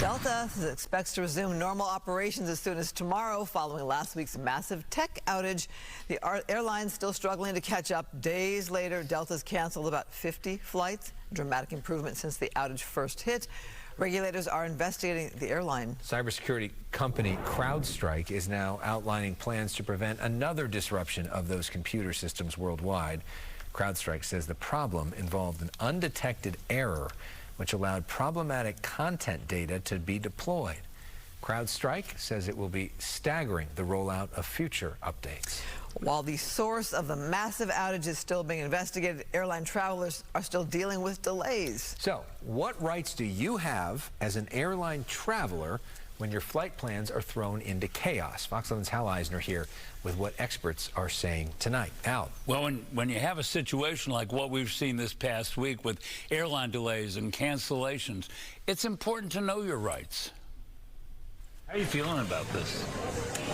Delta expects to resume normal operations as soon as tomorrow following last week's massive tech outage. The airline's still struggling to catch up. Days later, Delta's canceled about 50 flights, a dramatic improvement since the outage first hit. Regulators are investigating the airline. Cybersecurity company CrowdStrike is now outlining plans to prevent another disruption of those computer systems worldwide. CrowdStrike says the problem involved an undetected error which allowed problematic content data to be deployed. CrowdStrike says it will be staggering the rollout of future updates. While the source of the massive outage is still being investigated, airline travelers are still dealing with delays. So, what rights do you have as an airline traveler when your flight plans are thrown into chaos? Fox 11's Hal Eisner here with what experts are saying tonight. Al. Well, when you have a situation like what we've seen this past week with airline delays and cancellations, it's important to know your rights. How are you feeling about this?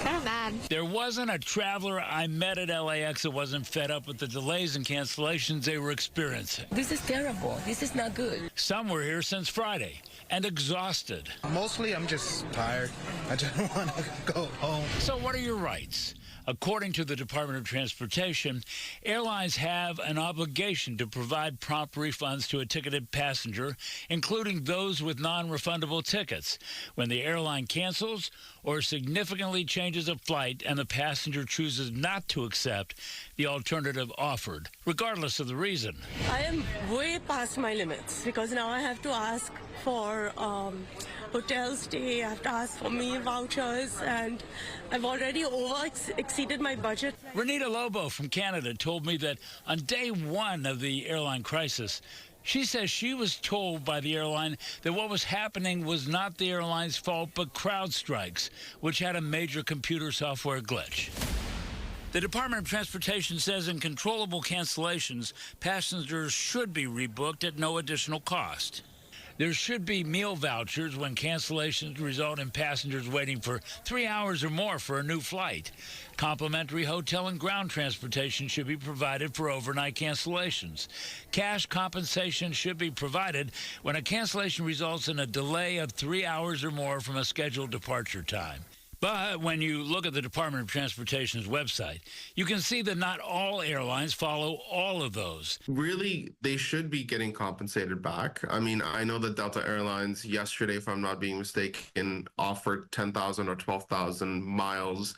Kind of mad. There wasn't a traveler I met at LAX that wasn't fed up with the delays and cancellations they were experiencing. This is terrible. This is not good. Some were here since Friday and exhausted. Mostly I'm just tired. I just want to go home. So what are your rights? According to the Department of Transportation, airlines have an obligation to provide prompt refunds to a ticketed passenger, including those with non-refundable tickets, when the airline cancels or significantly changes a flight and the passenger chooses not to accept the alternative offered, regardless of the reason. I am way past my limits because now I have to ask for hotel stay, I have to ask for meal vouchers, and I've already exceeded my budget. Renita Lobo from Canada told me that on day one of the airline crisis, she says she was told by the airline that what was happening was not the airline's fault, but CrowdStrike's, which had a major computer software glitch. The Department of Transportation says in controllable cancellations, passengers should be rebooked at no additional cost. There should be meal vouchers when cancellations result in passengers waiting for 3 hours or more for a new flight. Complimentary hotel and ground transportation should be provided for overnight cancellations. Cash compensation should be provided when a cancellation results in a delay of 3 hours or more from a scheduled departure time. But when you look at the Department of Transportation's website, you can see that not all airlines follow all of those. Really, they should be getting compensated back. I mean, I know that Delta Airlines yesterday, if I'm not being mistaken, offered 10,000 or 12,000 miles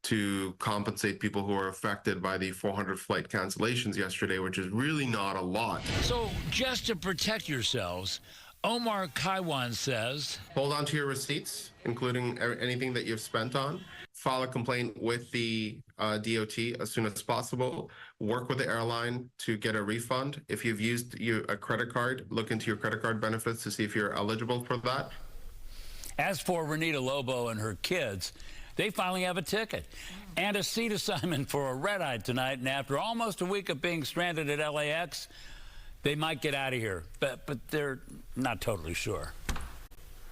to compensate people who are affected by the 400 flight cancellations yesterday, which is really not a lot. So just to protect yourselves, Omar Kaiwan says, hold on to your receipts, including anything that you've spent on. File a complaint with the DOT as soon as possible. Work with the airline to get a refund. If you've used a credit card, look into your credit card benefits to see if you're eligible for that. As for Renita Lobo and her kids, they finally have a ticket and a seat assignment for a red-eye tonight. And after almost a week of being stranded at LAX, they might get out of here, but they're not totally sure.